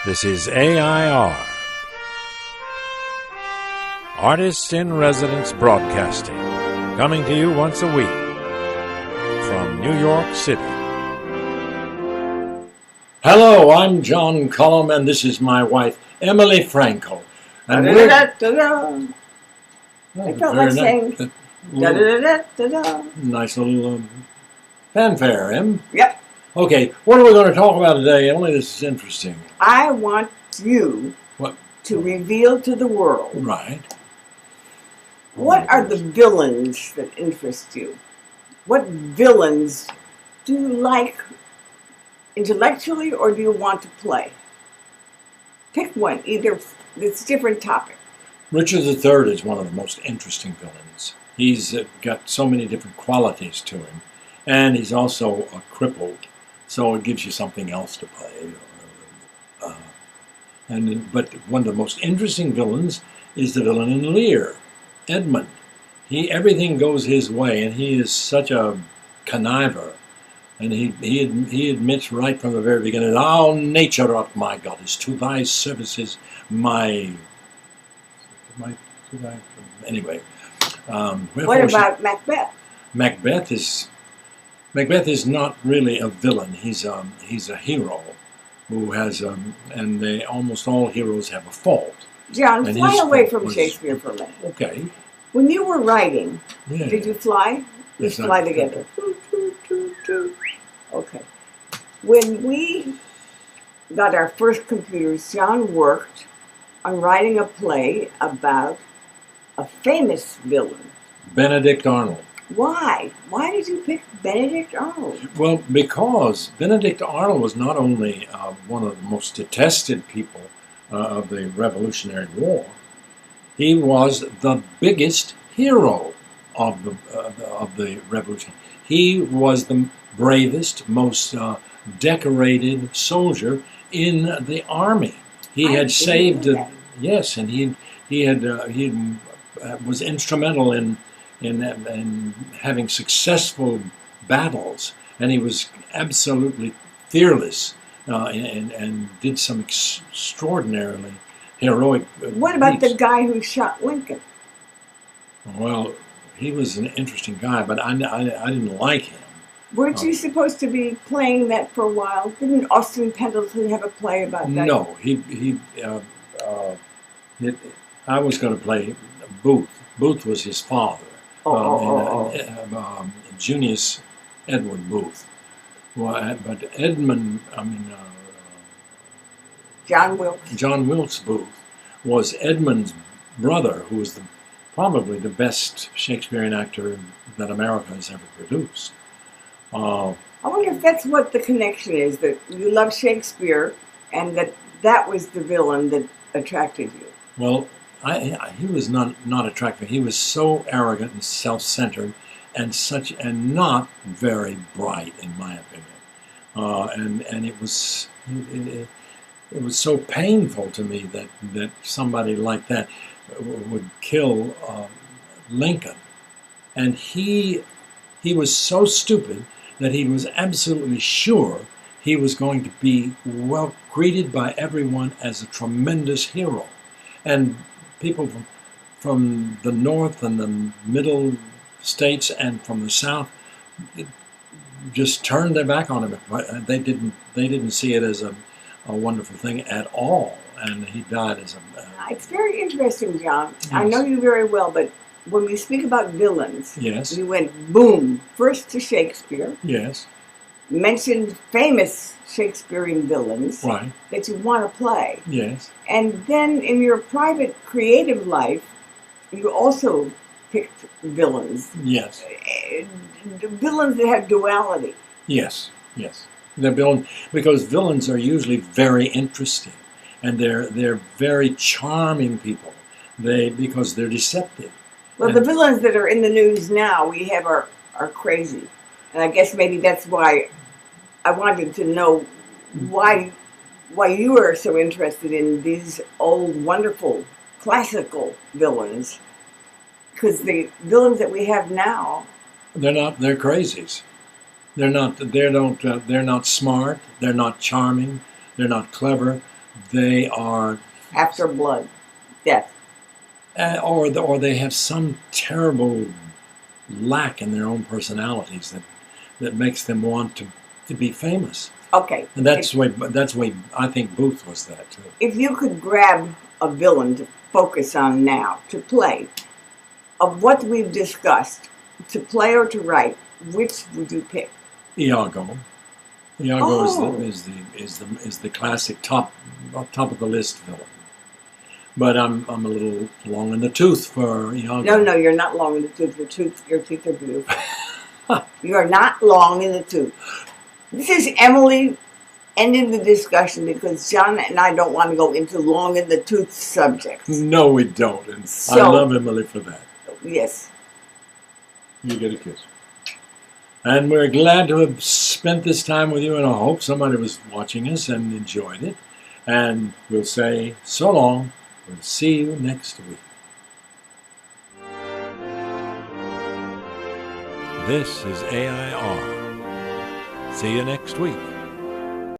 This is AI.R. Artists in Residence Broadcasting, coming to you once a week from New York City. Hello, I'm John Cullum, and this is my wife, Emily Franco. And I felt like saying nice little fanfare, Em. Yep. Okay, what are we going to talk about today, Emily? This is interesting. I want you to reveal to the world. Right. What are the villains that interest you? What villains do you like intellectually, or do you want to play? Pick one. Either it's a different topic. Richard III is one of the most interesting villains. He's got so many different qualities to him, and he's also crippled, so it gives you something else to play. But one of the most interesting villains is the villain in Lear, Edmund. Everything goes his way, and he is such a conniver. And he admits right from the very beginning, "Thou nature art my goddess, to thy services anyway." What about Macbeth? Macbeth is not really a villain. He's a hero who has and almost all heroes have a fault. John, fly away from Shakespeare for a minute. Okay. When you were writing, Yeah. did you fly? Yes, Let's fly together. Okay. When we got our first computers, John worked on writing a play about a famous villain. Benedict Arnold. Why? Why did you pick Benedict Arnold? Well, because Benedict Arnold was not only one of the most detested people of the Revolutionary War, he was the biggest hero of the Revolution. He was the bravest, most decorated soldier in the army. He had saved, yes, and he was instrumental in having successful battles, and he was absolutely fearless and did some extraordinarily heroic What about feats. the guy who shot Lincoln? Well, he was an interesting guy, but I didn't like him. Weren't you supposed to be playing that for a while? Didn't Austin Pendleton have a play about that? No, I was going to play Booth. Booth was his father. Junius Edward Booth. Well, but Edmund, John Wilkes. John Wilkes Booth was Edmund's brother, who was probably the best Shakespearean actor that America has ever produced. I wonder if that's what the connection is, that you love Shakespeare and that was the villain that attracted you. Well, he was not attractive. He was so arrogant and self-centered and not very bright, in my opinion. And it was so painful to me that somebody like that would kill Lincoln. And he was so stupid that he was absolutely sure he was going to be well greeted by everyone as a tremendous hero. And people from the North and the Middle States and from the South just turned their back on him. They didn't see it as a wonderful thing at all. And he died as It's very interesting, John. Yes. I know you very well, but when we speak about villains, Yes. you went boom, first to Shakespeare, Yes. mentioned famous Shakespearean villains Right. that you want to play. Yes. And then in your private creative life, you also picked villains. Yes. Villains that have duality. Yes. Yes. Because villains are usually very interesting, and they're very charming people. Because they're deceptive. Well, the villains that are in the news now we have are crazy. And I guess maybe that's why I wanted to know why you are so interested in these old, wonderful, classical villains. Because the villains that we have now, they're crazies. They're not smart, they're not charming, they're not clever. they are After blood, death. or they have some terrible lack in their own personalities that makes them want to be famous. Okay. And that's way I think Booth was that too. If you could grab a villain to focus on now, to play, of what we've discussed, to play or to write, which would you pick? Iago. Iago Oh. is the classic top of the list villain. But I'm a little long in the tooth for Iago. No, you're not long in the tooth. Your teeth are beautiful. You are not long in the tooth. This is Emily ending the discussion because John and I don't want to go into long in the tooth subjects. No, we don't. And So- I love Emily for that. Yes. You get a kiss. And we're glad to have spent this time with you, and I hope somebody was watching us and enjoyed it. And we'll say so long. We'll see you next week. This is AI.R. See you next week.